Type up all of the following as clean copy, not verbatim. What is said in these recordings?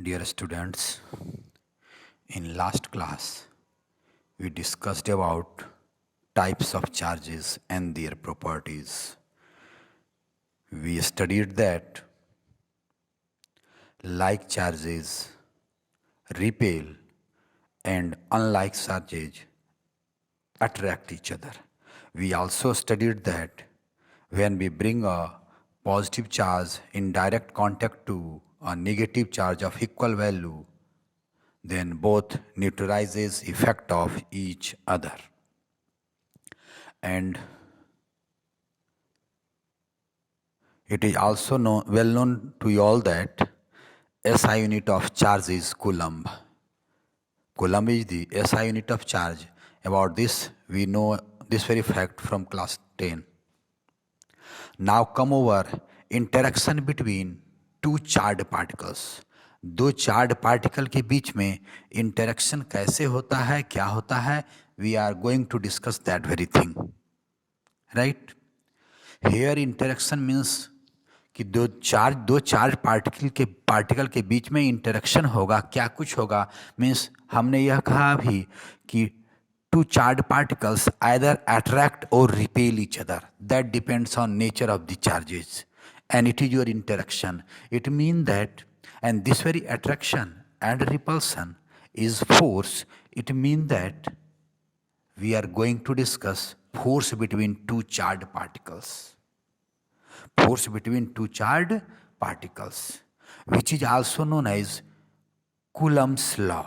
Dear students, in last class we discussed about types of charges and their properties. We studied that like charges repel and unlike charges attract each other. We also studied that when we bring a positive charge in direct contact to a negative charge of equal value, then both neutralizes effect of each other. And it is also well known to you all that SI unit of charge is Coulomb. Coulomb is the SI unit of charge. About this, we know this very fact from class 10. Now come over interaction between two charged particles. दो chard particle के बीच में interaction कैसे होता है, क्या होता है, we are going to discuss that very thing, right. Here interaction means कि दो चार्ज पार्टिकल के बीच में इंटरेक्शन होगा, क्या कुछ होगा, मीन्स हमने यह कहा अभी कि two charged particles either attract or repel each other. That depends on nature of the charges, and it is your interaction. It means that, and this very attraction and repulsion is force. It means that we are going to discuss force between two charged particles. Force between two charged particles, which is also known as Coulomb's law.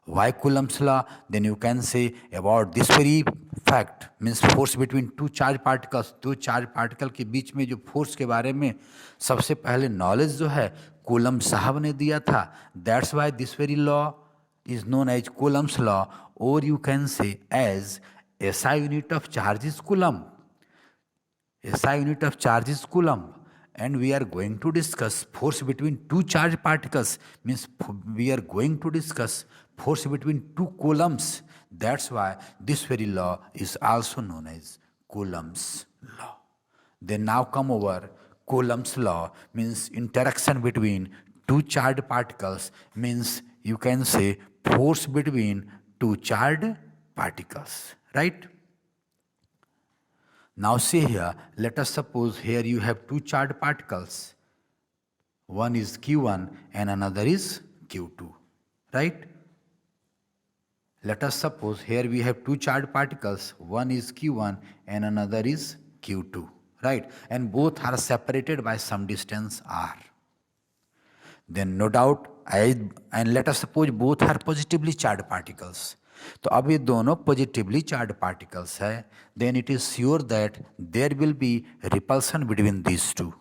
Why Coulomb's law? Then you can say about this very fact, means force between two charged particles. दो charge particle के बीच में जो force के बारे में सबसे पहले नॉलेज जो है कूलम साहब ने दिया था. That's why this very law is known as Coulomb's law, or you can say as SI unit of charge is Coulomb. SI unit of charge is Coulomb. And we are going to discuss force between two charged particles, means we are going to discuss force between two coulombs. That's why this very law is also known as Coulomb's law. Then now come over Coulomb's law, means interaction between two charged particles, means you can say force between two charged particles, right? Now see here, let us suppose here you have two charged particles. One is Q1 and another is Q2, right? Let us suppose here we have two charged particles. One is Q1 and another is Q2, right? And both are separated by some distance R. Then no doubt, and let us suppose both are positively charged particles. तो अब ये दोनों positively charge particles है, then it is sure that there will be repulsion between these two.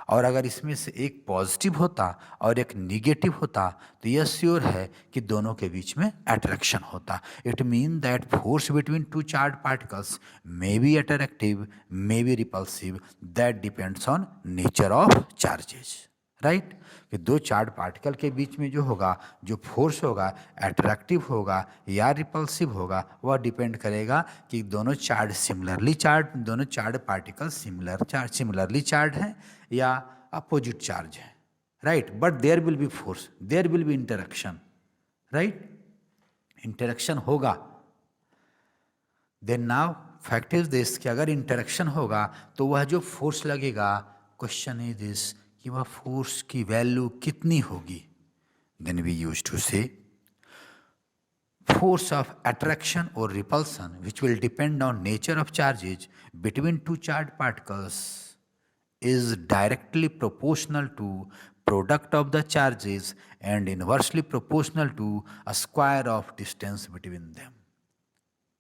और अगर इसमें से एक पॉजिटिव होता और एक निगेटिव होता तो यह श्योर है कि दोनों के बीच में अट्रैक्शन होता. It mean that force between two charge particles may be attractive, may be repulsive, that depends on nature of charges, right. कि दो चार्ज पार्टिकल के बीच में जो होगा, जो फोर्स होगा, अट्रैक्टिव होगा या रिपल्सिव होगा, वह डिपेंड करेगा कि दोनों चार्ज दोनों चार्ज पार्टिकल सिमिलरली चार्ज हैं या अपोजिट चार्ज है, right. But there will be force, there will be interaction, right. Interaction होगा. Then now fact is this कि अगर इंटरेक्शन होगा तो वह जो फोर्स लगेगा, क्वेश्चन इज दिस कि वह फोर्स की वैल्यू कितनी होगी. देन वी यूज टू से force of attraction or repulsion, which will depend on nature of charges between two charged particles, is directly proportional to product of the charges and inversely proportional to a square of distance between them.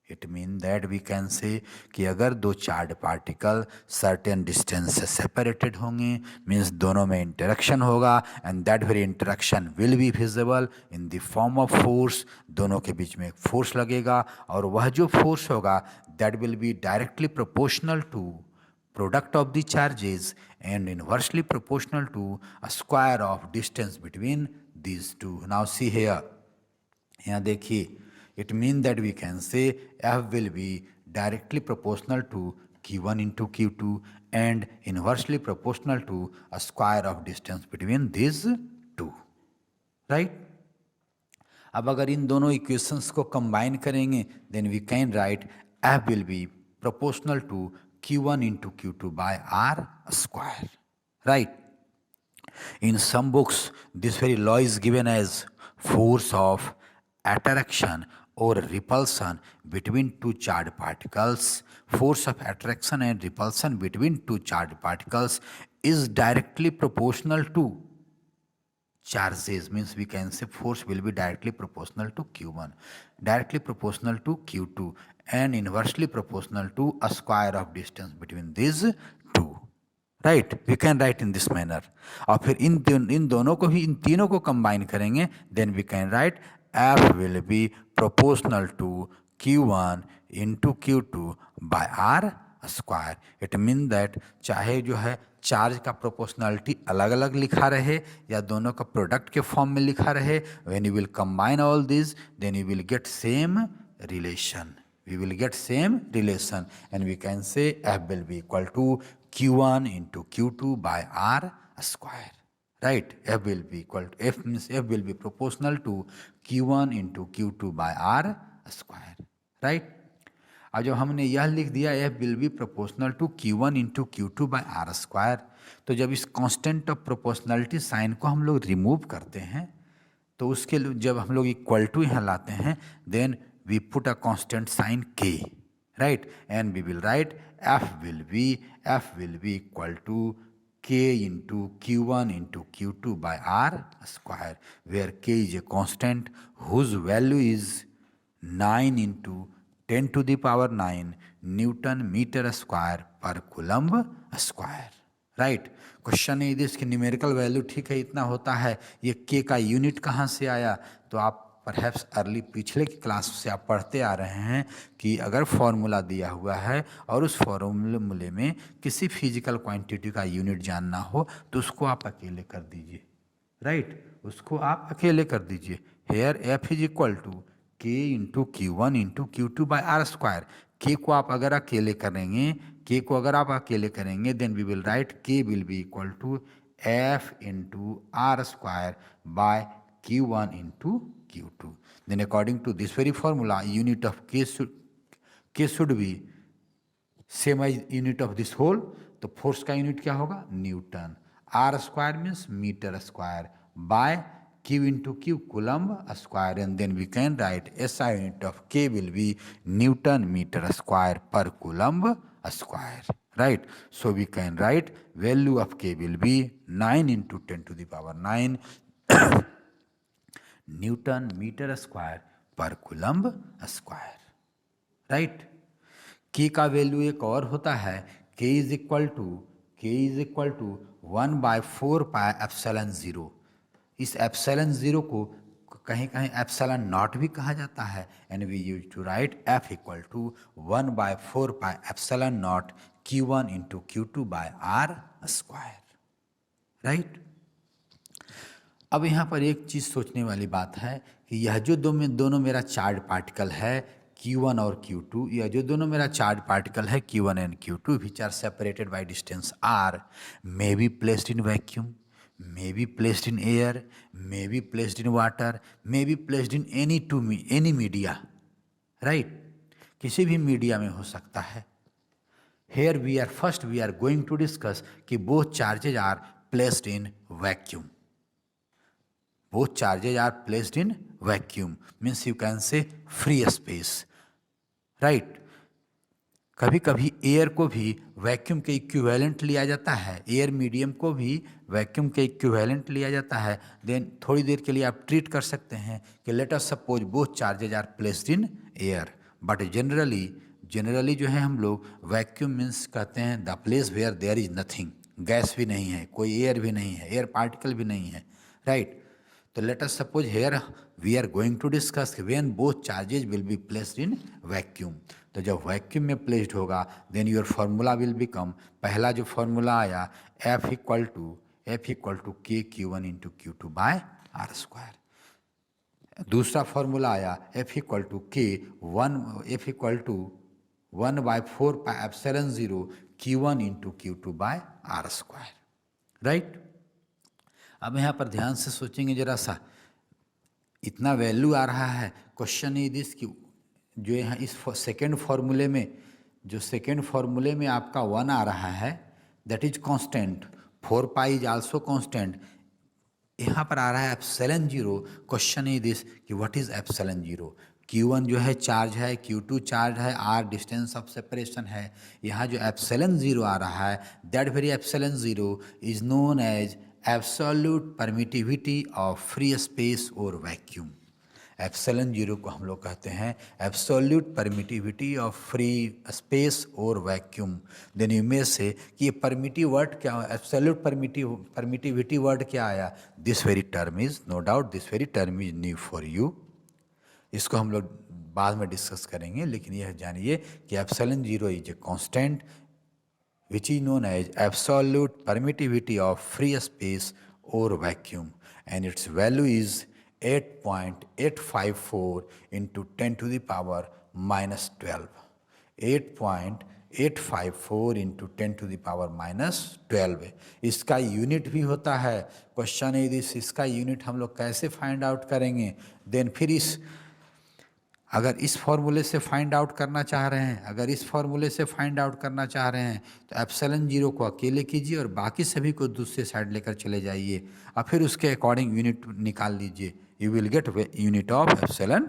It means that we can say कि अगर दो charge particle certain distance से separated होंगे, means दोनों में interaction होगा, and that very interaction will be visible in the form of force. दोनों के बीच में एक फोर्स लगेगा और वह जो फोर्स होगा that will be directly proportional to product of the charges and inversely proportional to a square of distance between these two. Now see here, यहाँ देखिए, it means that we can say F will be directly proportional to Q1 into Q2 and inversely proportional to a square of distance between these two. Right. अब अगर इन दोनों equations को combine करेंगे then we can write F will be proportional to Q1 into Q2 by R square, right? In some books, this very law is given as force of attraction or repulsion between two charged particles. Force of attraction and repulsion between two charged particles is directly proportional to charges, means we can say force will be directly proportional to Q1, directly proportional to Q2 and inversely proportional to a square of distance between these two, right? We can write in this manner. और फिर इन दोनों को ही इन तीनों को combine करेंगे then we can write F will be proportional to Q1 into Q2 by R square. It mean that चाहे जो है चार्ज का प्रोपोर्शनलिटी अलग अलग लिखा रहे या दोनों का प्रोडक्ट के फॉर्म में लिखा रहे, when you will combine all this then you will get same relation. We will get same relation and we can say F will be equal to Q1 into Q2 by R square, right? F will be equal to F means F will be proportional to Q1 into Q2 by R square, right? अब जब हमने यह लिख दिया F will be proportional to Q1 into Q2 by R square, तो जब इस constant of proportionality sign को हम लोग रिमूव करते हैं तो उसके जब हम लोग इक्वल टू यहाँ लाते हैं then we put a constant sign k, right? And we will write F will be equal to k into Q1 into Q2 by R square, where k is a constant whose value is 9 into 10 to the power 9 Newton meter square per Coulomb square, right? Question है इसकी numerical value ठीक है इतना होता है, ये k का unit कहाँ से आया? तो आप परहैप्स अर्ली पिछले की क्लास से आप पढ़ते आ रहे हैं कि अगर फॉर्मूला दिया हुआ है और उस फॉर्मूले में किसी फिजिकल क्वांटिटी का यूनिट जानना हो तो उसको आप अकेले कर दीजिए, राइट? उसको आप अकेले कर दीजिए. Here F is equal to K into Q1 into Q2 by R square. K को आप अगर अकेले करेंगे then we will write K will be equal to F into R square by Q1 into Q2. Then according to this very formula, unit of k should be same as unit of this whole. तो force का unit क्या होगा? Newton. R square means metre square by Q into Q Coulomb square, and then we can write SI unit of K will be Newton meter square per Coulomb square, right? So we can write value of K will be 9 into 10 to the power 9 newton metre square पर coulomb square, right? K का value एक और होता है, K is equal to 1/4 pi epsilon 0. इस epsilon 0 को कहीं कहीं एप्सिलॉन नॉट भी कहा जाता है, and we use to write F equal to 1/4 pi epsilon not Q1 into Q2 by R square, right? अब यहाँ पर एक चीज़ सोचने वाली बात है कि यह जो दोनों मेरा चार्ज पार्टिकल है Q1 और Q2, यह जो दोनों मेरा चार्ज पार्टिकल है Q1 and Q2 which are separated by distance R, may be placed in vacuum, may be placed in air, may be placed in water, may be placed in any media, right? किसी भी media में हो सकता है. Here we are going to discuss कि both charges are placed in vacuum. Both charges are placed in vacuum, means you can say free space, right? कभी कभी air को भी वैक्यूम के इक्विवेलेंट लिया जाता है, एयर मीडियम को भी वैक्यूम के इक्विवेलेंट लिया जाता है. देन थोड़ी देर के लिए आप ट्रीट कर सकते हैं कि let us suppose both charges are placed in air, but generally जो है हम लोग वैक्यूम मीन्स कहते हैं the place where there is nothing, gas भी नहीं है, कोई एयर भी नहीं है, एयर पार्टिकल भी नहीं है, राइट? तो let us suppose here we are going to discuss when both charges will be placed in vacuum. तो जब वैक्यूम में प्लेस्ड होगा then your formula will become, पहला जो फार्मूला आया F equal to K Q1 into Q2 by R square. दूसरा formula आया F equal to 1/4 pi epsilon 0 Q1 into Q2 by R square, right? अब यहाँ पर ध्यान से सोचेंगे जरा सा, इतना वैल्यू आ रहा है। क्वेश्चन इज दिस कि जो यहाँ इस सेकेंड फार्मूले में, जो सेकेंड फार्मूले में आपका 1 आ रहा है that is constant, 4 pi is also constant. यहाँ पर आ रहा है epsilon zero. Question is this कि what is epsilon zero. Q1 जो है चार्ज है, Q2 चार्ज है, R डिस्टेंस ऑफ सेपरेशन है। यहाँ जो एप्सिलॉन जीरो आ रहा है that very epsilon zero is known as absolute permittivity of free space और वैक्यूम। एप्सिलॉन जीरो को हम लोग कहते हैं absolute permittivity of free space और vacuum. Then you may say कि ये परमिटिव वर्ड क्या है, एब्सोल्यूट परमिटिविटी वर्ड क्या आया। This very term is, no doubt this very term is new for you. इसको हम लोग बाद में डिस्कस करेंगे, लेकिन यह जानिए कि epsilon zero is a constant which is known as absolute permittivity of free space or vacuum, and its value is 8.854 into 10 to the power minus 12. 8.854 into 10 to the power minus 12। इसका unit भी होता है। Question है this, इसका unit हम लोग कैसे find out करेंगे। देन फिर इस अगर इस फॉर्मूले से फाइंड आउट करना चाह रहे हैं, अगर इस फॉर्मूले से फाइंड आउट करना चाह रहे हैं तो एप्सिलॉन जीरो को अकेले कीजिए और बाकी सभी को दूसरे साइड लेकर चले जाइए और फिर उसके अकॉर्डिंग यूनिट निकाल लीजिए। You will get unit of epsilon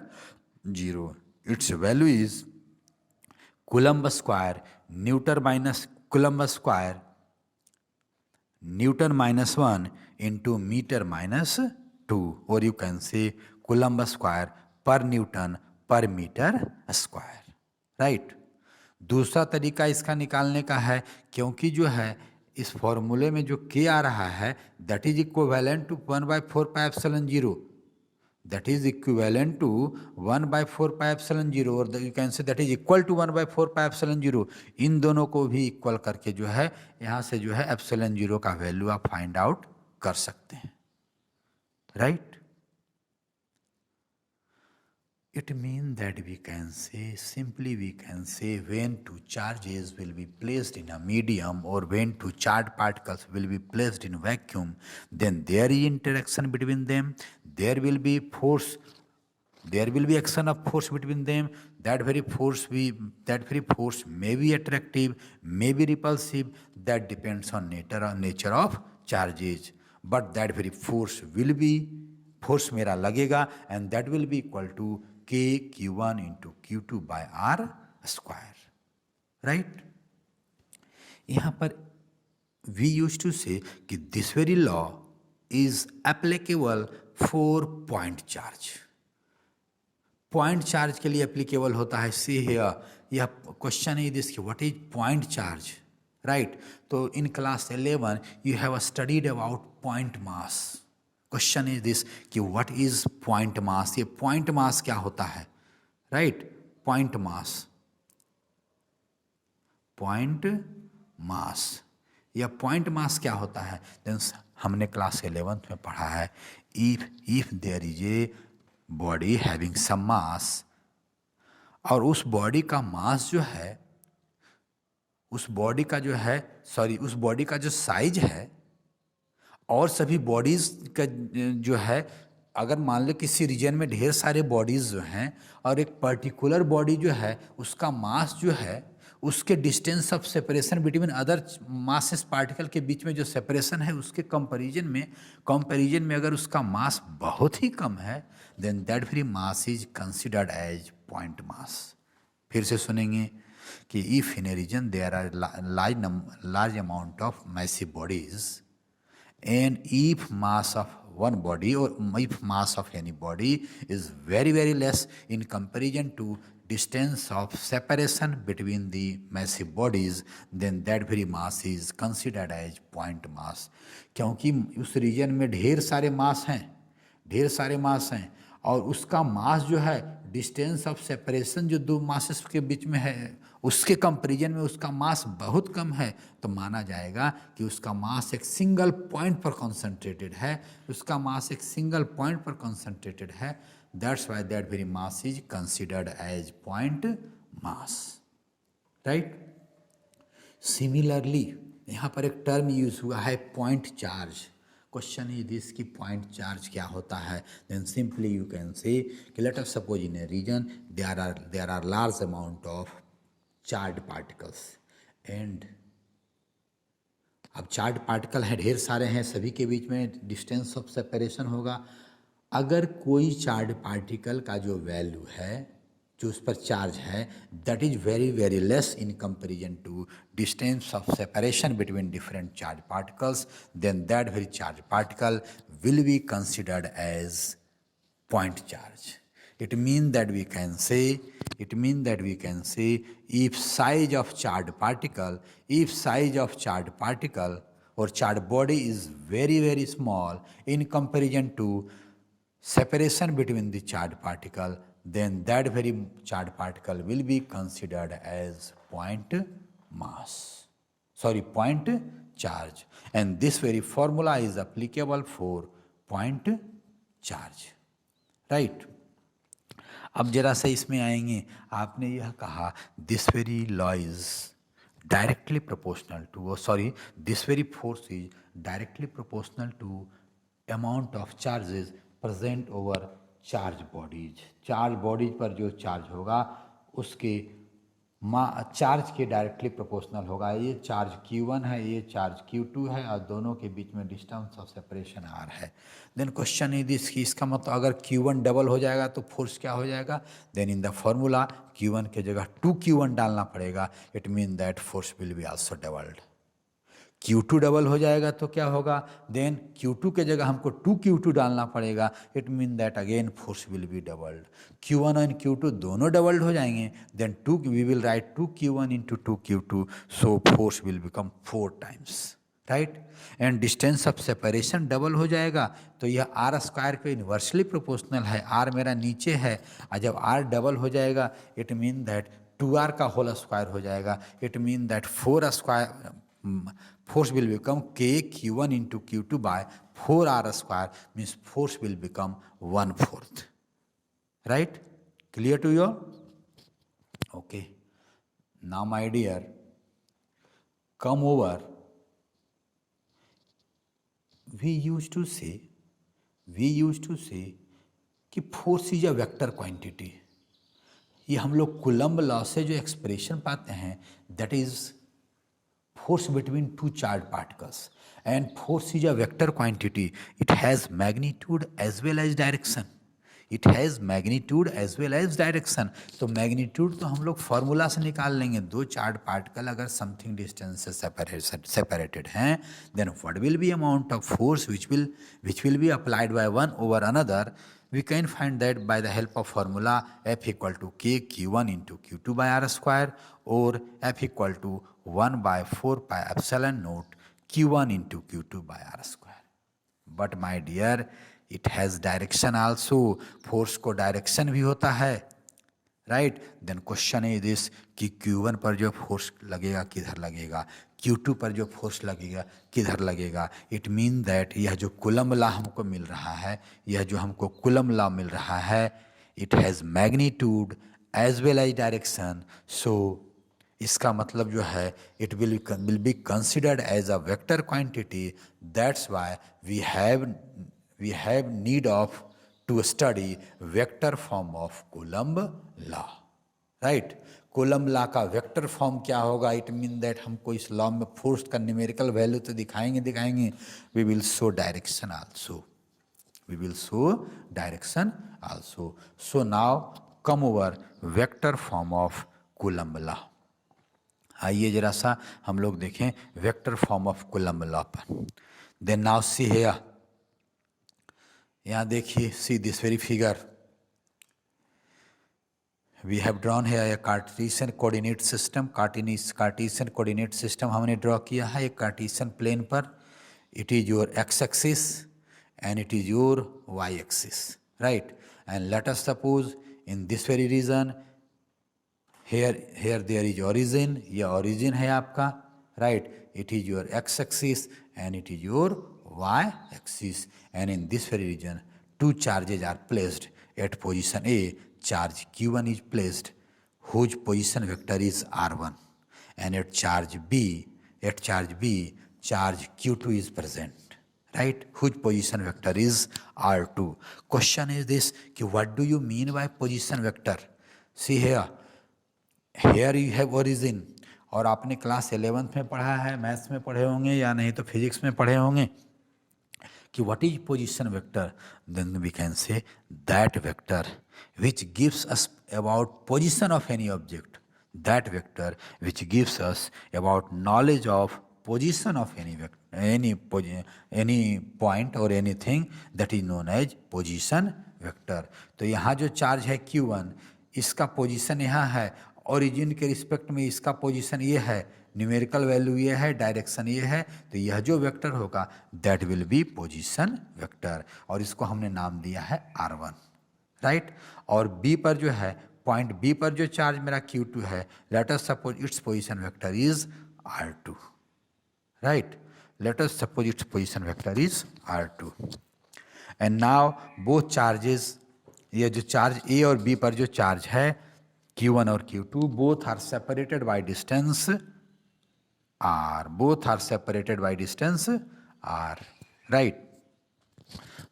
zero. Its value is coulomb square newton minus coulomb square newton minus 1 into metre minus 2, और you can say coulomb square per newton per metre square. Right. दूसरा तरीका इसका निकालने का है, क्योंकि जो है इस फॉर्मूले में जो के आ रहा है that is equivalent to 1/4 pi epsilon zero, that is equivalent to 1/4 pi epsilon zero, और you can say that is equal to 1/4 pi epsilon zero. इन दोनों को भी इक्वल करके जो है यहाँ से जो है एप्सिलॉन जीरो का वैल्यू आप फाइंड आउट कर सकते हैं। Right. It means that we can say, simply we can say, when two charges will be placed in a medium or when two charged particles will be placed in vacuum, then there is interaction between them, there will be force, there will be action of force between them. That very force may be attractive, may be repulsive, that depends on nature of charges, but that very force मेरा लगेगा and that will be equal to K Q1 into Q2 by R square. Right? यहाँ पर we used to say कि this very law is applicable for point charge. Point charge के लिए applicable होता है। See here, यह question है this कि what is point charge. Right. तो in class 11 you have studied about point mass. Question is this कि what is point mass. ये पॉइंट मास क्या होता है। राइट। पॉइंट मास, पॉइंट मास, या पॉइंट मास क्या होता है। देन हमने क्लास 11th में पढ़ा है, if there is a body having some mass, और उस बॉडी का मास जो है, उस बॉडी का जो है उस बॉडी का जो साइज है और सभी बॉडीज का जो है, अगर मान लो किसी रीजन में ढेर सारे बॉडीज जो हैं और एक पर्टिकुलर बॉडी जो है उसका मास जो है, उसके distance of separation between other masses particle के बीच में जो सेपरेशन है उसके कंपैरिजन में अगर उसका मास बहुत ही कम है, then that very mass is considered as point mass. फिर से सुनेंगे कि if in a region there are large amount of massive bodies and if mass of one body or if mass of any body is very less in comparison to distance of separation between the massive bodies, then that very mass is considered as point mass। क्योंकि उस reason में ढेर सारे मास हैं और उसका मास जो है डिस्टेंस ऑफ सेपरेशन जो दो मासेस के बीच में है उसके कंपैरिजन में उसका मास बहुत कम है, तो माना जाएगा कि उसका मास एक सिंगल पॉइंट पर कॉन्सेंट्रेटेड है, उसका मास एक सिंगल पॉइंट पर कॉन्सेंट्रेटेड है। That's why that very mass is considered as point mass. Right. Similarly यहाँ पर एक टर्म यूज हुआ है point charge. Question is this कि पॉइंट चार्ज क्या होता है. Then simply you can say कि let us suppose in a region there are large amount of charge particles and अब चार्ज पार्टिकल है ढेर सारे हैं, सभी के बीच में डिस्टेंस ऑफ सेपरेशन होगा. अगर कोई चार्ज पार्टिकल का जो वैल्यू है, जो उस पर चार्ज है, that is very very less in comparison to distance of separation between different charge particles, then that very charge particle will be considered as point charge. It means that we can say, if size of charged particle or charged body is very very small in comparison to separation between the charged particle, then that very charged particle will be considered as point charge, and this very formula is applicable for point charge. Right. अब जरा सा इसमें आएंगे. आपने यह कहा this very law is directly proportional to this very force is directly proportional to amount of charges present over charge bodies. Charge bodies पर जो चार्ज होगा उसके चार्ज के डायरेक्टली प्रोपोर्शनल होगा. ये चार्ज Q1 है, ये चार्ज Q2 है, और दोनों के बीच में डिस्टेंस ऑफ सेपरेशन R है. देन क्वेश्चन इज दिस कि इसका मतलब अगर Q1 डबल हो जाएगा तो फोर्स क्या हो जाएगा. Then in the formula Q1 के जगह 2Q1 डालना पड़ेगा. It mean that force will be also doubled. Q2 double हो जाएगा तो क्या होगा. देन Q2 के जगह हमको 2Q2 डालना पड़ेगा. It mean that again force will be doubled. Q1 और Q2 दोनों डबल्ड हो जाएंगे. Then we will write 2Q1 into 2Q2, so force will become 4 times. Right. And distance of separation double हो जाएगा तो यह R स्क्वायर के inversely proportional है. R मेरा नीचे है, और जब R डबल हो जाएगा इट मीन दैट 2R का होल स्क्वायर हो जाएगा. It mean that 4 square force will become K Q1 into Q2 by 4R square, means force will become 1/4. Right? Clear to you all? Okay. Now my dear, come over. We used to say कि force is a vector quantity. ये हम लोग coulomb law से जो expression पाते हैं that is force between two charged particles, and force is a vector quantity. It has magnitude as well as direction. तो magnitude तो हम लोग फार्मूला से निकाल लेंगे. दो चार्ज पार्टिकल अगर समथिंग डिस्टेंस से सेपरेटेड हैं, then what will be amount of force which will be applied by one over another. We can find that by the help of formula F equal to K Q1 into Q2 by R square, or F equal to 1 by 4 pi epsilon naught Q1 into Q2 by R square. But my dear, it has direction also. Force को direction भी होता है. Right. Then question is this कि Q1 पर जो force लगेगा किधर लगेगा, Q2 पर जो फोर्स लगेगा किधर लगेगा. इट मीन दैट यह जो कूलम्ब लॉ हमको मिल रहा है, it has magnitude as well as direction. So इसका मतलब जो है it will be considered as a vector quantity. That's why we have need of to study vector form of Coulomb law. Right? Coulomb law का vector form क्या होगा. It mean that हमको इस law में फोर्स का numerical value तो दिखाएंगे. We will show direction also. So now come over vector form of Coulomb law. आइए जरा सा हम लोग देखें vector form of Coulomb law पर. देन नाउ सी हियर, यहाँ देखिए, see this very figure. We have drawn है ए कार्टेशियन कोऑर्डिनेट सिस्टम हमने ड्रॉ किया है एक कार्टेशियन प्लेन पर. It is your x axis and it is your y axis. Right. And late us suppose in this very region here there is origin. यह origin है आपका. Right. It is your x axis and it is your y-axis, and in this very region two charges are placed at position A. Charge Q1 is placed whose position vector is R1, and at charge B charge Q2 is present. right, whose position vector is R2. Question is this कि what do you mean by position vector? See here you have origin, और आपने class 11th में पढ़ा है, maths में पढ़े होंगे या नहीं तो फिजिक्स में पढ़े होंगे कि what is position vector. Then we can say that vector which gives us about position of any object, that vector which gives us about knowledge of position of any point or anything, that is known as position vector. तो यहाँ जो charge है Q1, इसका position यहाँ है, origin के respect में इसका पोजीशन ये है, न्यूमेरिकल वैल्यू ये है, डायरेक्शन ये है, तो यह जो वेक्टर होगा that will B position vector, और इसको हमने नाम दिया है R1, राइट. और B पर जो है, पॉइंट B पर जो चार्ज मेरा Q2 है, late us suppose its position vector is R2, right. Late us suppose its position vector is R2. And now both charges, ये जो चार्ज A और B पर जो चार्ज है Q1 और Q2, both are separated by distance R. Both are separated by distance R, right?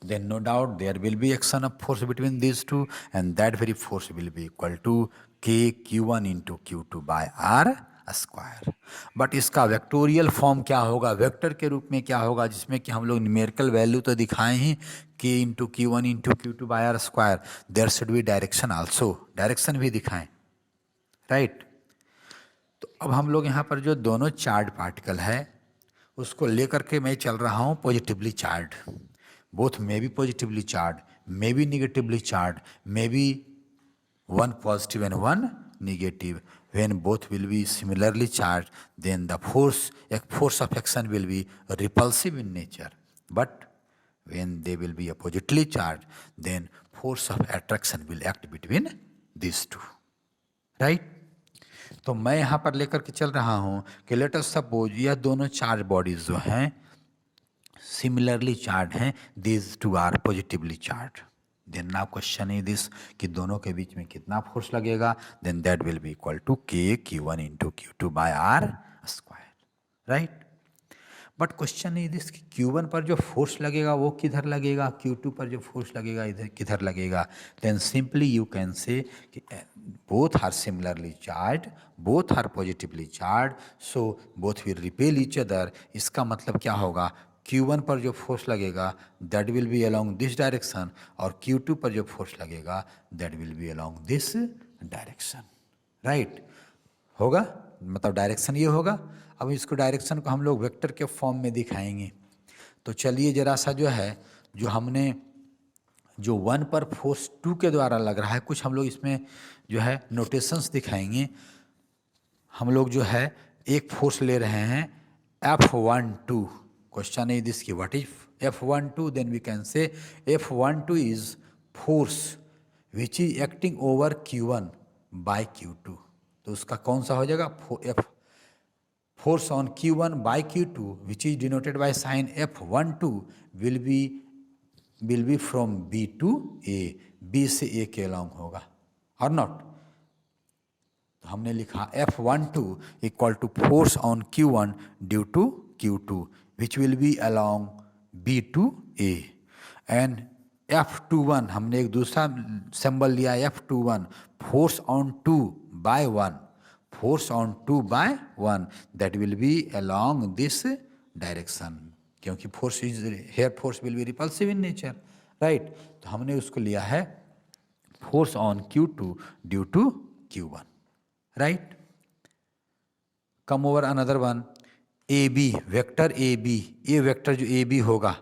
Then no doubt there will be action of force between these two, and that very force will be equal to K Q1 into Q2 by R square. But इसका vectorial form क्या होगा, vector के रूप में क्या होगा, जिसमें कि हम लोग न्यूमेरिकल वैल्यू तो दिखाएं ही, K into Q1 into Q2 by R square. There should be direction also, direction भी दिखाएं, राइट. तो अब हम लोग यहाँ पर जो दोनों चार्ज पार्टिकल है उसको लेकर के मैं चल रहा हूँ positively charge. Both may be positively charge, may be negatively charge, may be one positive and one negative. When both will be similarly charged, then the force of action will be repulsive in nature. But when they will be oppositely charged, then force of attraction will act between these two, right? तो मैं यहाँ पर लेकर के चल रहा हूँ कि लेट अस सपोज यह दोनों चार्ज बॉडीज जो हैं सिमिलरली चार्ज हैं, these two are positively charge. Then now question is this कि दोनों के बीच में कितना फोर्स लगेगा, then that will be equal to K Q1 into Q2 by R square, right. But question is this कि Q1 पर जो फोर्स लगेगा वो किधर लगेगा, Q2 पर जो फोर्स लगेगा इधर किधर लगेगा. Then simply you can say कि both are similarly charge, both are positively charge, so both will repel each other. इसका मतलब क्या होगा, Q1 पर जो फोर्स लगेगा that will be along this direction, और Q2 पर जो फोर्स लगेगा that will be along this direction, right. होगा, मतलब डायरेक्शन ये होगा. अब इसको डायरेक्शन को हम लोग वेक्टर के फॉर्म में दिखाएंगे. तो चलिए जरा सा जो है, जो हमने जो 1 पर फोर्स 2 के द्वारा लग रहा है, कुछ हम लोग इसमें जो है नोटेशंस दिखाएंगे. हम लोग जो है एक फोर्स ले रहे हैं F12. Question is this कि what is F12? Then we can say F12 is force which is acting over Q1 by Q2. तो उसका कौन सा हो जाएगा, force on Q1 by Q2 which is denoted by sign F12 will be from B to A. B से A के along होगा or not. तो हमने लिखा F12 equal to force on Q1 due to Q2 which will be along B to A. and F21 हमने एक दूसरा symbol लिया F21, force on 2 by 1, force on 2 by 1 that will be along this direction, क्योंकि force is here, force will be repulsive in nature, right. तो हमने उसको लिया है force on Q2 due to Q1, right. come over another one, AB, vector AB, ये vector जो AB होगा,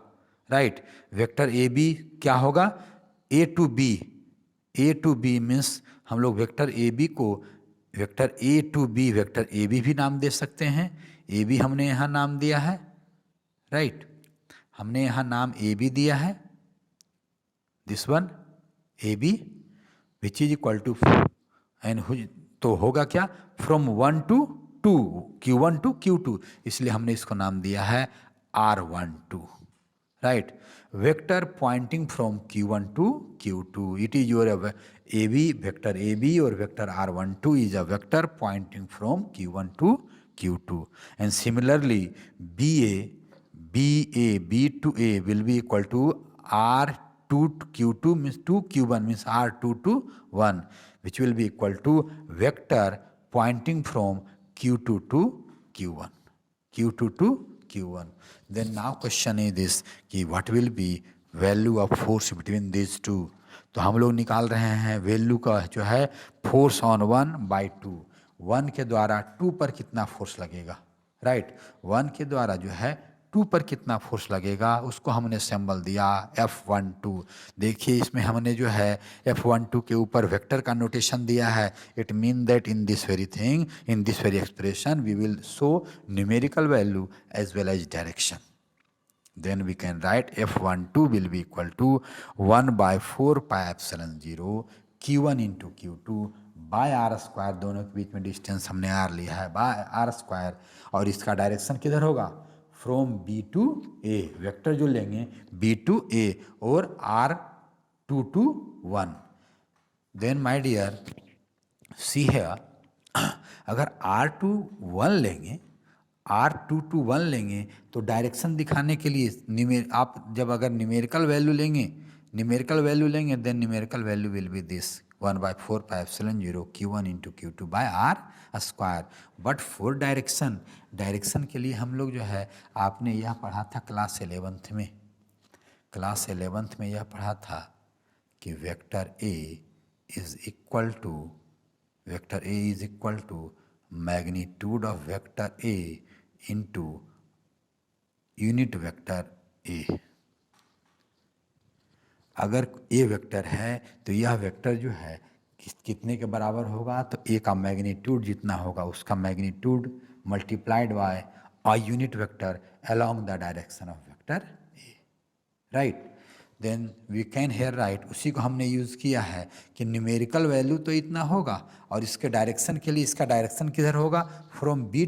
right. Vector AB क्या होगा, A to B. A to B means हम लोग वेक्टर AB को vector A to B vector AB भी नाम दे सकते हैं. AB हमने यहाँ नाम दिया है, राइट. हमने यहाँ नाम AB दिया है, this one AB which is equal to and तो होगा क्या, from 1 to 2, Q1 to Q2, इसलिए हमने इसको नाम दिया है R12, right. Vector pointing from Q1 to Q2, it is your AB, vector AB और vector R12 is a vector pointing from Q1 to Q2. And similarly B to A will be equal to R2 to Q2 means 2 Q1 means R2 to 1, which will be equal to vector pointing from Q2 to Q1. Q2 to Q1. Then now question is this कि what will be value of force between these two. तो हम लोग निकाल रहे हैं value का जो है फोर्स ऑन 1/2. 1 के द्वारा 2 पर कितना फोर्स लगेगा, राइट. 1 के द्वारा जो है 2 पर कितना फोर्स लगेगा उसको हमने सिंबल दिया F12. देखिए इसमें हमने जो है F12 के ऊपर वेक्टर का नोटेशन दिया है. It mean that in this very thing, in this very expression we will show numerical value as well as direction. Then we can write F12 will be equal to 1/4 pi epsilon 0 Q1 into Q2 by R square. दोनों के बीच में distance हमने R लिया है bye R square. और इसका direction किधर होगा, from B to A. Vector जो लेंगे B to A और R2 to 1. Then my dear see here, अगर R2 1 लेंगे, R2 to 1 लेंगे तो डायरेक्शन दिखाने के लिए आप जब अगर न्यूमेरिकल वैल्यू लेंगे then numerical value will be this 1/4 pi epsilon 0 Q1 into Q2 by R square. But for direction के लिए हम लोग जो है आपने यह पढ़ा था क्लास 11th में यह पढ़ा था कि vector A is equal to magnitude of vector A into unit vector A. अगर A वेक्टर है तो यह वेक्टर जो है कितने के बराबर होगा, तो A का मैग्नीट्यूड जितना होगा उसका magnitude multiplied by a unit vector along the direction of vector A, right. Then we can here write, उसी को हमने यूज़ किया है कि न्यूमेरिकल वैल्यू तो इतना होगा और इसके डायरेक्शन के लिए इसका डायरेक्शन किधर होगा, from B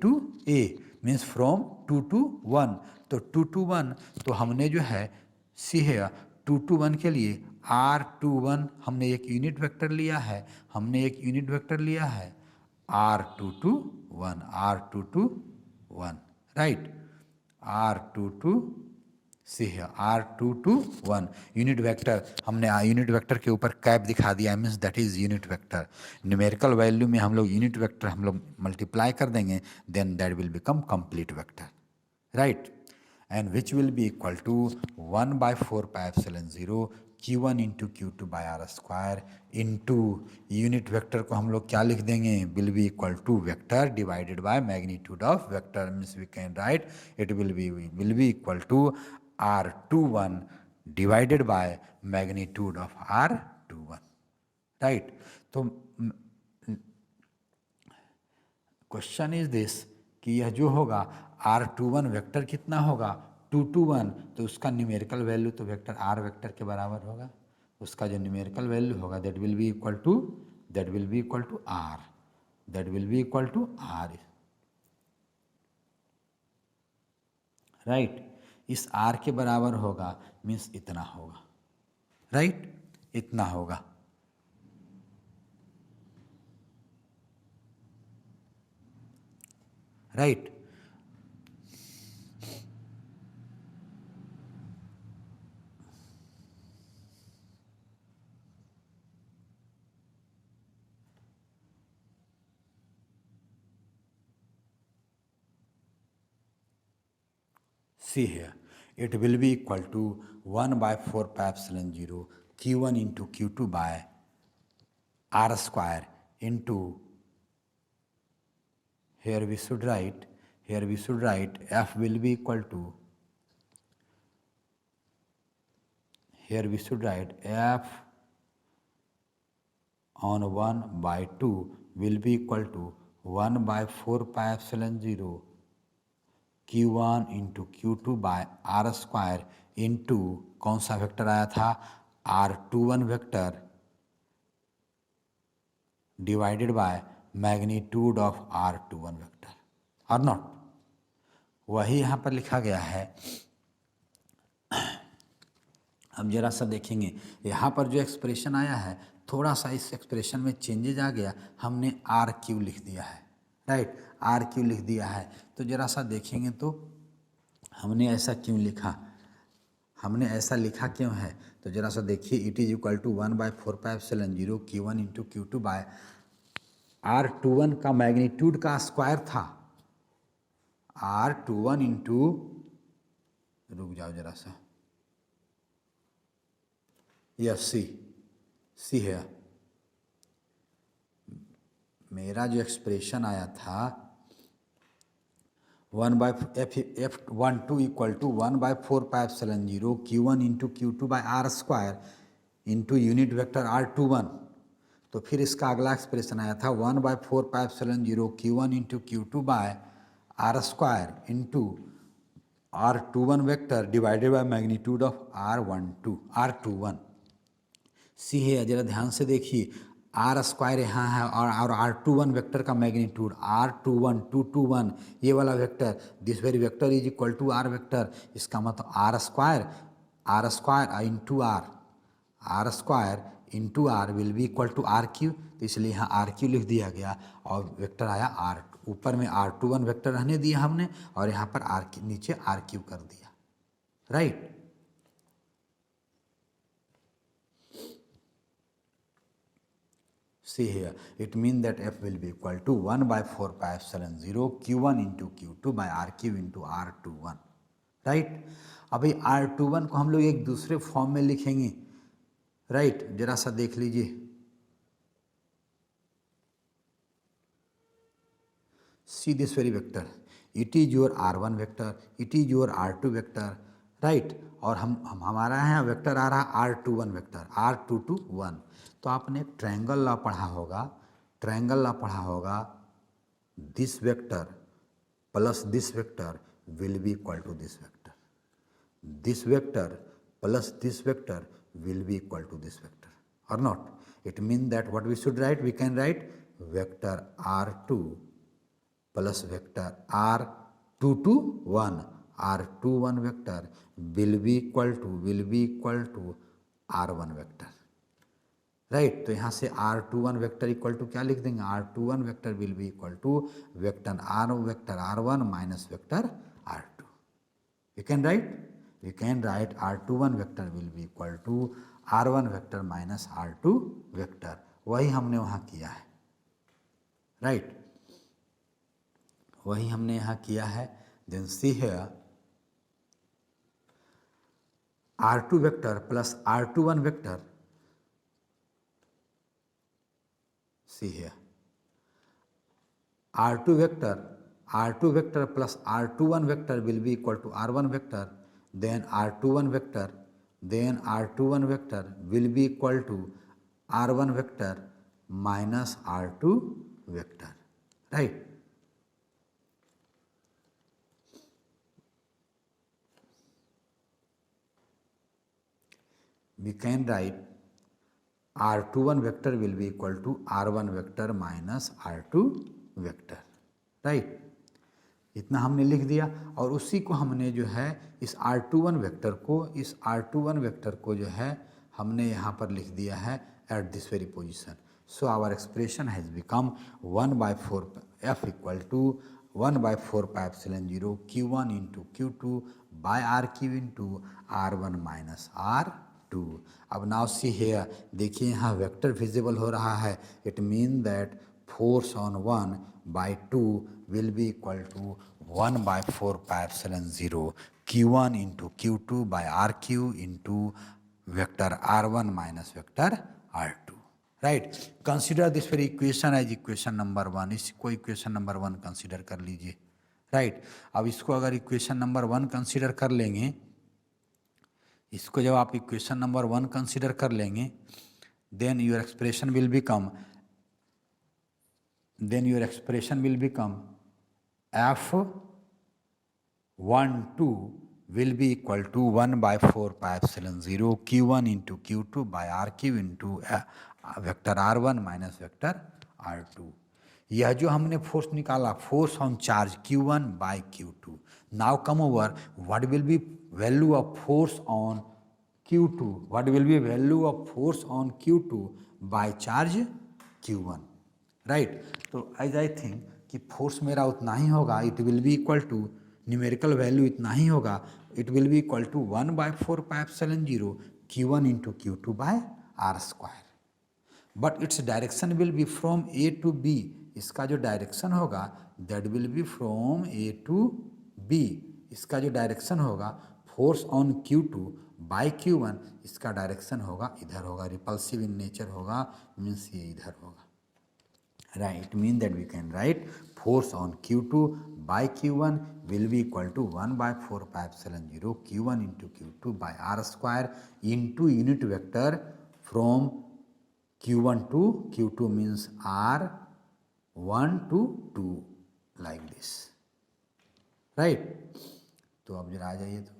to A means from 2 to 1. तो 2 to 1 तो हमने जो है सी है 2 to 1 के लिए R21 हमने एक यूनिट वेक्टर लिया है, R2 to 1, right. R2 to सी है R2 to 1 यूनिट वेक्टर. हमने यूनिट वेक्टर के ऊपर कैप दिखा दिया means that is unit vector. Numerical value में हम लोग यूनिट वेक्टर हम लोग मल्टीप्लाई कर देंगे then that will become complete vector, right. And which will be equal to 1/4 pi epsilon 0 Q1 into Q2 by R square into unit vector को हम लोग क्या लिख देंगे, will be equal to vector divided by magnitude of vector means we can write it will be equal to R21 divided by magnitude of R21, right. तो question is this कि यह जो होगा R21 वेक्टर कितना होगा 2 to 1, तो उसका numerical value तो वेक्टर R वेक्टर के बराबर होगा. उसका जो न्यूमेरिकल वैल्यू होगा that will be equal to R, right. इस R के बराबर होगा मीन्स इतना होगा, राइट, इतना होगा. Right. See here, it will be equal to 1/4 pi epsilon 0 Q1 into Q2 by R square into here we should write F will be equal to F on 1/2 will be equal to 1/4 pi epsilon 0 Q1 into Q2 by R square into कौन सा vector आया था R21 vector divided by magnitude of R21 vector, और not वही यहाँ पर लिखा गया है. अब जरा सा देखेंगे यहाँ पर जो एक्सप्रेशन आया है थोड़ा सा इस एक्सप्रेशन में चेंजेज आ गया, हमने RQ लिख दिया है, राइट. RQ लिख दिया है. तो जरा सा देखेंगे तो हमने ऐसा क्यों लिखा, हमने ऐसा लिखा क्यों है, तो जरा सा देखिए, it is equal to 1/4πε0 Q1 into Q2 by R21 का मैग्नीट्यूड का स्क्वायर था, R21 इंटू, रुक जाओ जरा सा, यस सी है, मेरा जो एक्सप्रेशन आया था 1/F12 equal to 1/4πε0 Q1 into Q2 by R² into unit vector R21, तो फिर इसका अगला एक्सप्रेशन आया था 1/4πε0 Q1 into Q2 by R² into R21 vector divided by magnitude of R21। See है, जरा ध्यान से देखिए, R² यहाँ है और R21 वेक्टर का मैग्नीट्यूड R21 221, ये वाला vector, this very vector is equal to R vector, इसका मतलब R² into R will be equal to RQ, तो इसलिए यहाँ RQ लिख दिया गया और वेक्टर आया R, ऊपर में R21 वेक्टर रहने दिया हमने और यहाँ पर R नीचे RQ कर दिया, right. See here, it means that F will be equal to 1/4πε0 Q1 into Q2 by RQ into R21, right. अभी R21 को हम लोग एक दूसरे फॉर्म में लिखेंगे, राइट, जरा सा देख लीजिए, see this very vector, it is your R1 vector, it is your R2 vector, right, और हम हमारा यहाँ वेक्टर आ रहा R21 वेक्टर, R221, तो आपने एक ट्रायंगल लॉ पढ़ा होगा, this vector plus this vector will be equal to this vector, this vector plus this vector will be equal to this vector or not. It means that what we should write, we can write vector R2 plus vector R221, R21 vector will be equal to R1 vector, right. तो यहाँ से R21 vector equal to क्या लिख देंगे, R21 vector will be equal to vector R1 minus vector R2, you can write R21 vector will be equal to R1 vector minus R2 vector, वही हमने वहाँ किया है, राइट, वही हमने यहाँ किया है। Then see here, R2 vector plus R21 vector, see here, R2 vector plus R21 vector will be equal to R1 vector, then R21 vector will be equal to R1 vector minus R2 vector, right. We can write R21 vector will be equal to R1 vector minus R2 vector, right, इतना हमने लिख दिया और उसी को हमने जो है इस R21 वेक्टर को जो है हमने यहाँ पर लिख दिया है at this very position. So our expression has become 1/4 F equal to 1/4πε0 Q1 into Q2 by RQ into R1 minus R2। अब नाउ सी हेयर, देखिए यहाँ वेक्टर विजिबल हो रहा है, it mean that force on 1/2 will be equal to 1/4πε0 Q1 into Q2 by RQ into vector R1 minus vector R2, right. Consider this very equation as equation number 1, इसको equation number 1 consider कर लीजिए, right. अब इसको अगर equation number 1 consider कर लेंगे, इसको जब आप इक्वेशन नंबर 1 कंसिडर कर लेंगे, then your expression will become F12 will be equal to 1/4πε0 Q1 into Q2 by RQ into vector R1 minus vector R2। यह जो हमने फोर्स निकाला, force on charge Q1 by Q2, now come over what will be value of force on Q2, what will be value of force on Q2 by charge Q1, right. तो as I think कि force मेरा उतना ही होगा, it will be equal to numerical value इतना ही होगा, it will be equal to 1/4πε0 Q1 into Q2 by R square. But its direction will be from A to B, इसका जो डायरेक्शन होगा that will be from A to B, इसका जो direction होगा force on Q2 by Q1, इसका direction होगा इधर होगा, रिपल्सिव इन नेचर होगा, मीन्स ये इधर होगा, right. Mean that we can write force on Q2 by Q1 will be equal to 1/4πε0 Q1 into Q2 by r square into unit vector from Q1 to Q2 means R1 to 2 like this, right। तो अब जरा आ जाइए, तो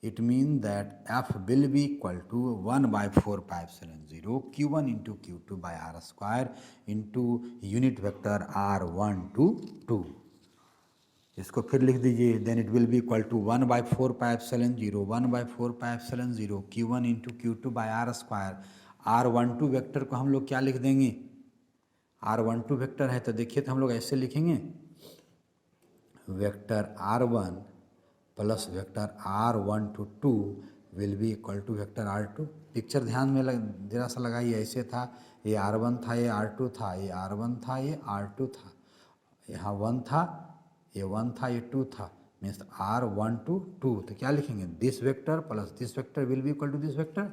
it means that F will be equal to 1/4πε0 Q1 into Q2 by r square into unit vector R1 to 2। इसको फिर लिख दीजिए, then it will be equal to 1/4πε0 Q1 into Q2 by R square. R12 vector को हम लोग क्या लिख देंगे, R12 वेक्टर है तो देखिए, तो हम लोग ऐसे लिखेंगे, vector R1 plus vector R1 to 2 will be equal to vector R2। Picture ध्यान में जरा सा लगाइए, ऐसे था, ये R1 था, ये R2 था, ये R1 था, ये R2 था, यहाँ 1 था, ये 1 था, ये 2 था, मीन्स R1 to 2। तो क्या लिखेंगे, this vector plus this vector will be equal to this vector,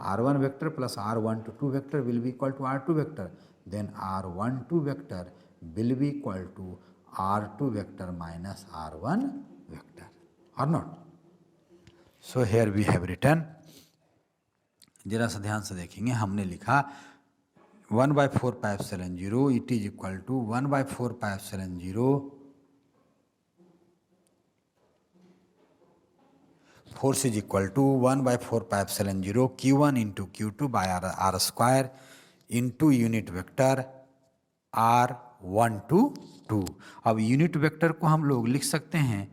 R1 vector plus R1 to 2 vector will be equal to R2 vector, then R12 vector will be equal to R2 vector minus R1 vector, or not। So here we have written, जरा सा ध्यान से देखेंगे, हमने लिखा 1/4πε0 it is equal to 1/4πε0 force is equal to 1/4πε0 Q1 into Q2 by R square into unit vector R1 to 2। अब unit vector को हम लोग लिख सकते हैं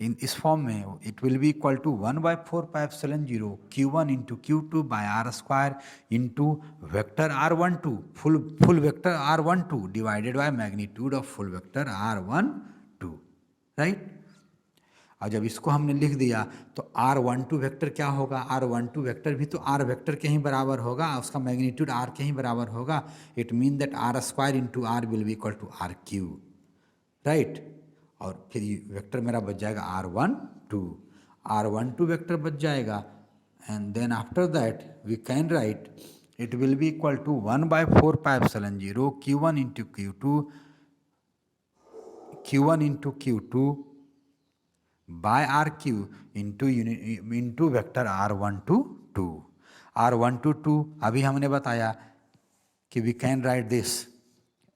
इन इस फॉर्म में, it will be equal to 1/4πε0 Q1 into Q2 by R square into vector R12 full vector R12 divided by magnitude of full vector R12, right. और जब इसको हमने लिख दिया तो R12 वेक्टर क्या होगा, R12 वेक्टर भी तो R वेक्टर के ही बराबर होगा, उसका मैग्नीट्यूड R के ही बराबर होगा। It mean that R square into R will be equal to RQ, right. और फिर ये वेक्टर मेरा बच जाएगा R12 वेक्टर बच जाएगा, and then after that we can write it will be equal to 1/4πε0 Q1 into Q2 by RQ into vector R1 to 2। R1 to 2 अभी हमने बताया कि we can write this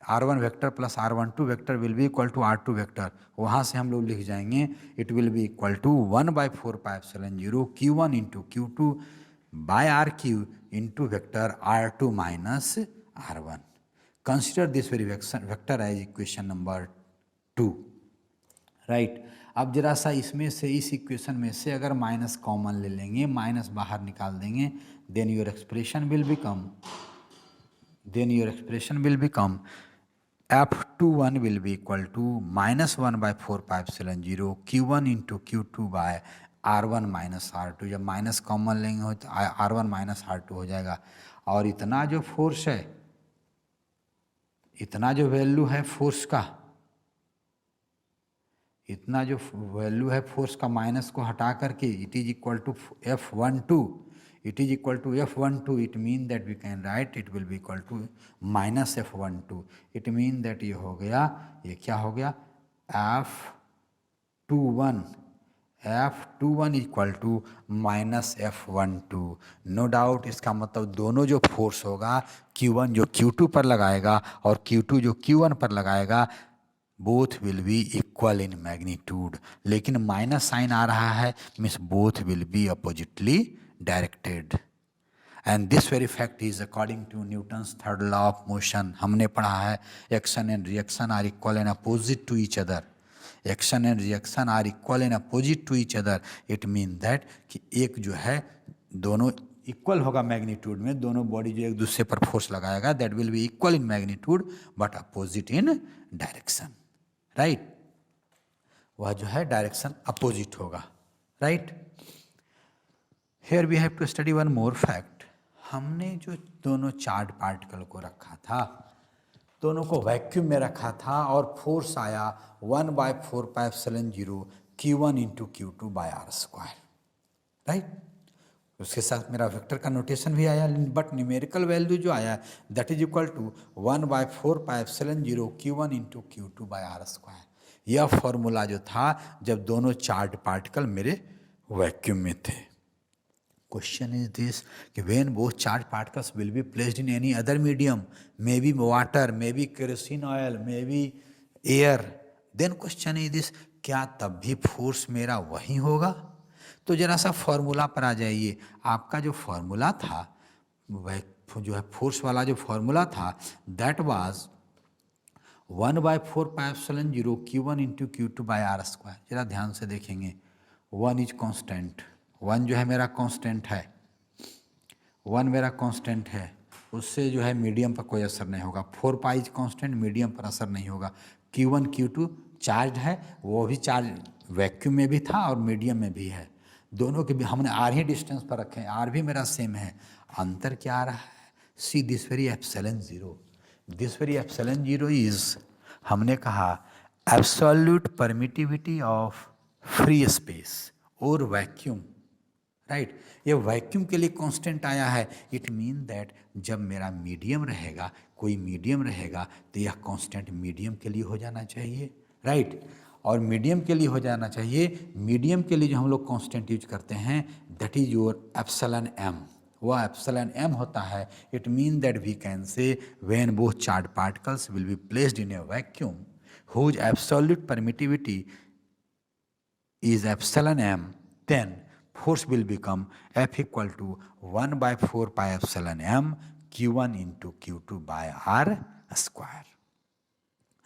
R1 vector plus R12 vector will be equal to R2 vector, वहाँ से हम लोग लिख जाएंगे it will be equal to 1/4πε0 Q1 into Q2 by RQ into vector R2 minus R1। Consider this very vector as equation number 2, right. अब जरा सा इसमें से, इस इक्वेशन में से अगर माइनस कॉमन ले लेंगे, माइनस बाहर निकाल देंगे, then your expression will become F21 will be equal to minus 1/4πε0 Q1 into Q2 by R1 minus R2। जब माइनस कॉमन लेंगे हो तो R1 माइनस R2 हो जाएगा, और इतना जो फोर्स है, इतना जो वैल्यू है फोर्स का, इतना जो वैल्यू है फोर्स का, माइनस को हटा करके it is equal to F12, it is equal to F12। It mean that we can write it will be equal to minus F12। It mean that ये हो गया, ये क्या हो गया, F21 equal to minus F12। No doubt इसका मतलब दोनों जो फोर्स होगा, Q1 जो Q2 पर लगाएगा और Q2 जो Q1 पर लगाएगा, both will be equal in magnitude. लेकिन माइनस साइन आ रहा है, means both will be oppositely directed, and this very fact is according to Newton's third law of motion. हमने पढ़ा है action and reaction are equal and opposite to each other, action and reaction are equal and opposite to each other. It mean that कि एक जो है दोनों equal होगा magnitude में, दोनों बॉडी जो एक दूसरे पर फोर्स लगाएगा that will be equal in magnitude but opposite in direction, right. वह जो है डायरेक्शन अपोजिट होगा, right. Here we have to study one more fact. हमने जो दोनों चार्ज पार्टिकल को रखा था, दोनों को वैक्यूम में रखा था और फोर्स आया 1/4πε0 Q1 इंटू Q2/r², राइट। उसके साथ मेरा वेक्टर का नोटेशन भी आया, बट न्यूमेरिकल वैल्यू जो आया that is equal to 1/4πε0 Q1 into Q2/r²। यह फॉर्मूला जो था जब दोनों चार्ज पार्टिकल मेरे वैक्यूम में थे। क्वेश्चन इज दिस कि when both charge particles will be placed in any other medium, may be water, may be kerosene oil, may be air, then question is this, क्या तब भी force मेरा वही होगा? तो जरा सा फॉर्मूला पर आ जाइए। आपका जो फॉर्मूला था वह जो है फोर्स वाला जो फॉर्मूला था that was 1/4πε0 Q1 into Q2/r²। जरा ध्यान से देखेंगे, 1 इज कॉन्स्टेंट, 1 जो है मेरा कॉन्स्टेंट है, 1 मेरा कॉन्स्टेंट है, उससे जो है मीडियम पर कोई असर नहीं होगा। 4π इज कॉन्स्टेंट, मीडियम पर असर नहीं होगा। Q1 Q2 चार्ज है, वो भी चार्ज वैक्यूम में भी था और मीडियम में भी है, दोनों के भी हमने आर ही डिस्टेंस पर रखे हैं, आर भी मेरा सेम है। अंतर क्या आ रहा है? सी this very epsilon zero, this very epsilon zero is, हमने कहा absolute permittivity of free space और वैक्यूम, राइट। ये वैक्यूम के लिए कांस्टेंट आया है। इट मीन दैट जब मेरा मीडियम रहेगा, कोई मीडियम रहेगा, तो यह कांस्टेंट मीडियम के लिए हो जाना चाहिए, राइट। और मीडियम के लिए हो जाना चाहिए। मीडियम के लिए जो हम लोग कांस्टेंट यूज करते हैं that is your epsilon m, वह एप्सिलॉन एम होता है। It mean that we can say when both charge particles will be placed in a vacuum whose absolute permittivity is epsilon m, then force will become F equal to 1/4πε0 Q1 into Q2/r²,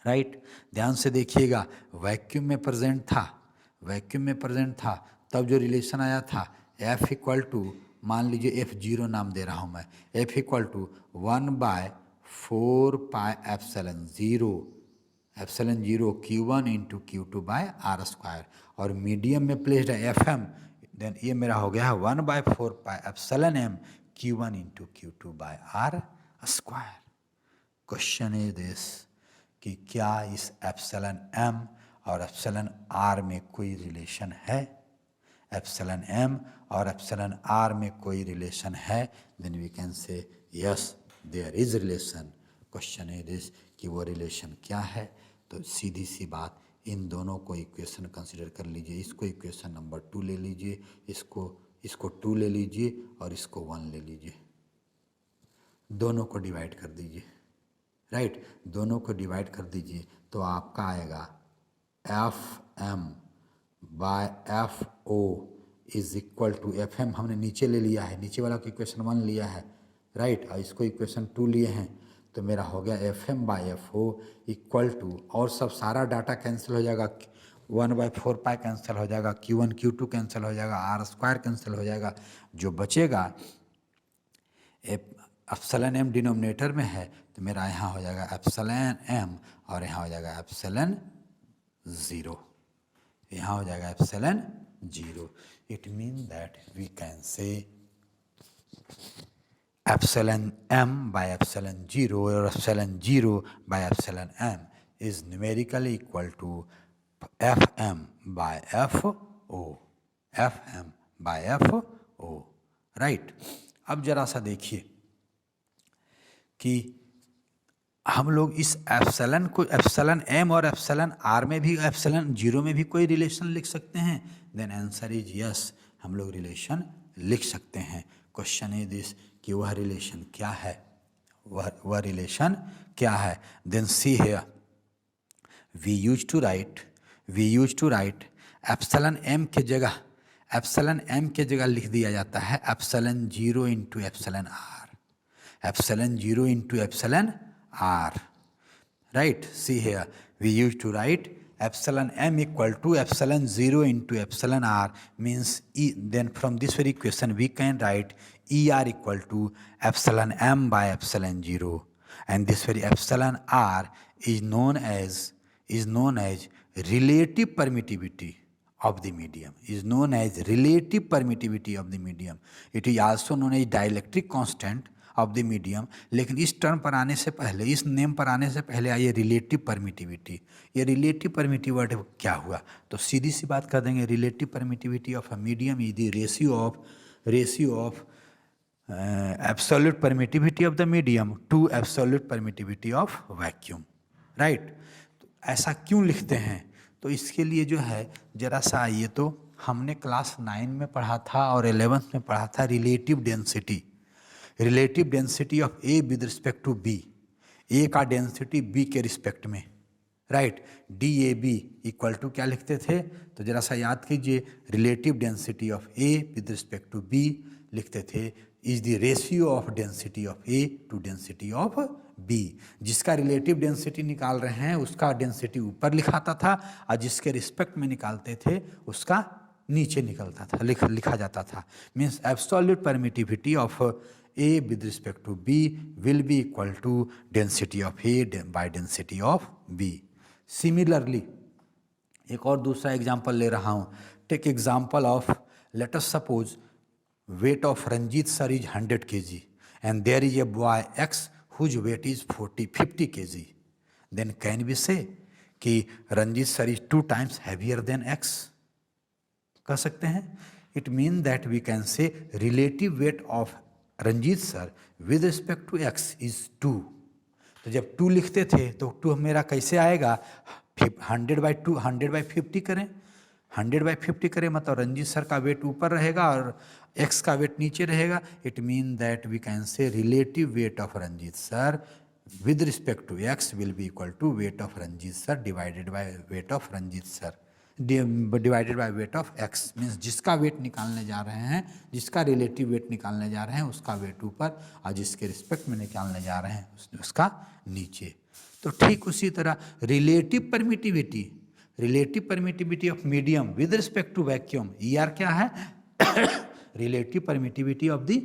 right. ध्यान से देखिएगा, vacuum में present था, vacuum में present था, तब जो relation आया था F इक्वल टू, मान लीजिए F0 नाम दे रहा हूँ मैं, F equal to 1/4πε0 Q1 into Q2/r², और मीडियम में प्लेस्ड है FM, देन ये मेरा हो गया है 1/4πε0 Q1 into Q2/r²। Question is this कि क्या इस एप्सिलॉन m और एप्सिलॉन r में कोई रिलेशन है? एप्सिलॉन m और एप्सिलॉन r में कोई रिलेशन है? Then we can say yes there is relation. Question is this कि वो रिलेशन क्या है? तो सीधी सी बात, इन दोनों को इक्वेशन कंसीडर कर लीजिए। इसको इक्वेशन नंबर 2 ले लीजिए, इसको 2 ले लीजिए और इसको 1 ले लीजिए, दोनों को डिवाइड कर दीजिए, राइट। दोनों को डिवाइड कर दीजिए तो आपका आएगा FM/FO is equal to, FM हमने नीचे ले लिया है, नीचे वाला को इक्वेशन 1 लिया है, राइट, और इसको इक्वेशन 2 लिए हैं, तो मेरा हो गया FM/FO इक्वल टू, और सब सारा डाटा कैंसिल हो जाएगा, 1/4π कैंसिल हो जाएगा, Q1 Q2 कैंसिल हो जाएगा, r² कैंसिल हो जाएगा, जो बचेगा एप्सिलॉन m डिनोमिनेटर में है, तो मेरा यहाँ हो जाएगा एप्सिलॉन m और यहाँ हो जाएगा एप्सिलॉन 0, यहाँ हो जाएगा epsilon 0। It mean that we can say epsilon m by epsilon 0 or epsilon 0 by epsilon m is numerically equal to fm by fo, fm by fo, right. अब जरा सा देखिए कि हम लोग इस एप्सिलॉन को, एप्सिलॉन m और एप्सिलॉन r में भी, एप्सिलॉन 0 में भी कोई रिलेशन लिख सकते हैं? देन आंसर इज यस, हम लोग रिलेशन लिख सकते हैं। क्वेश्चन इज दिस कि वह रिलेशन क्या है, वह रिलेशन क्या है? Then see here, we use to write epsilon m के जगह, एप्सिलॉन m के जगह लिख दिया जाता है epsilon 0 into epsilon r, epsilon 0 into epsilon r, right? See here, we used to write epsilon m equal to epsilon 0 into epsilon r, means E, then from this very equation we can write ER equal to epsilon m by epsilon 0, and this very epsilon r is known as relative permittivity of the medium is known as relative permittivity of the medium. It is also known as dielectric constant of the medium. लेकिन इस term पर आने से पहले, इस name पर आने से पहले आइए रिलेटिव परमिटिविटी. ये रिलेटिव परमिटिविटी क्या हुआ? तो सीधी सी बात कर देंगे, relative permittivity of a medium is the ratio of absolute permittivity of the medium to absolute permittivity of vacuum, right? तो ऐसा क्यों लिखते हैं? तो इसके लिए जो है जरा सा आइए, तो हमने क्लास 9 में पढ़ा था और 11th में पढ़ा था relative density of A with respect to B. A का डेंसिटी बी के रिस्पेक्ट में, right? D A B equal to क्या लिखते थे? तो जरा सा याद कीजिए, relative density of A with respect to B लिखते थे is the ratio of density of A to density of B. जिसका रिलेटिव डेंसिटी निकाल रहे हैं उसका डेंसिटी ऊपर लिखाता था, और जिसके रिस्पेक्ट में निकालते थे उसका नीचे निकलता था, लिखा जाता था. Means absolute permittivity of A with respect to B will be equal to density of A by density of B. Similarly एक और दूसरा एग्जाम्पल ले रहा हूँ. Take example of, let us suppose weight of Ranjit sir is 100 kg and there is a boy X whose weight is 50 kg. Then can we say कि Ranjit sir is 2 times heavier than X? कह सकते हैं. It means that we can say relative weight of Ranjit sir with respect to X is 2. तो जब 2 लिखते थे तो 2 मेरा कैसे आएगा? 100/50 करें, 100/50 करें, मतलब रंजीत सर का वेट ऊपर रहेगा और एक्स का वेट नीचे रहेगा. It mean that we can say relative weight of Ranjit sir with respect to X will be equal to weight of Ranjit sir divided by weight of Ranjit sir divided by weight of X. Means जिसका weight निकालने जा रहे हैं, जिसका relative wait निकालने जा रहे हैं उसका वेट ऊपर, और जिसके रिस्पेक्ट में निकालने जा रहे हैं उसका नीचे. तो ठीक उसी तरह relative permittivity of medium with respect to vacuum, E R क्या है? Relative permittivity of the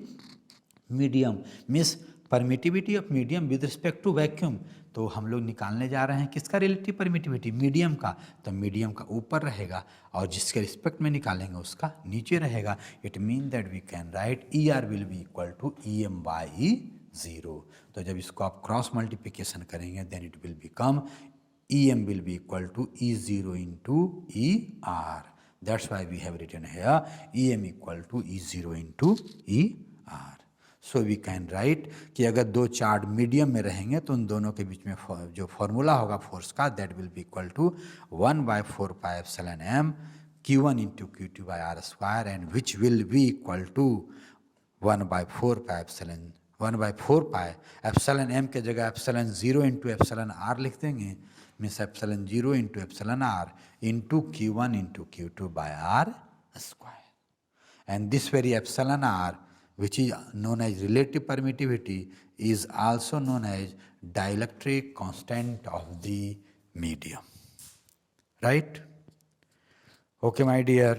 medium means permittivity of medium with respect to vacuum. तो हम लोग निकालने जा रहे हैं किसका रिलेटिव परमिटिविटी? मीडियम का. तो मीडियम का ऊपर रहेगा और जिसके रिस्पेक्ट में निकालेंगे उसका नीचे रहेगा. It mean that we can write E R will be equal to E M by E 0. तो जब इसको आप क्रॉस मल्टीप्लिकेशन करेंगे then it will become EM will be equal to E0 into ER. That's why we have written here EM equal to E0 into ER. So we can write कि अगर दो charge medium में रहेंगे तो उन दोनों के बीच में जो फॉर्मूला होगा फोर्स का, that will be equal to 1/4 pi epsilon m Q1 into Q2 by R square, and which will be equal to 1/4 pi epsilon m के जगह epsilon 0 into epsilon r लिख देंगे. Means epsilon 0 into epsilon r into Q1 into Q2 by R square. And this very epsilon r, which is known as relative permittivity, is also known as dielectric constant of the medium. Right? Okay, my dear.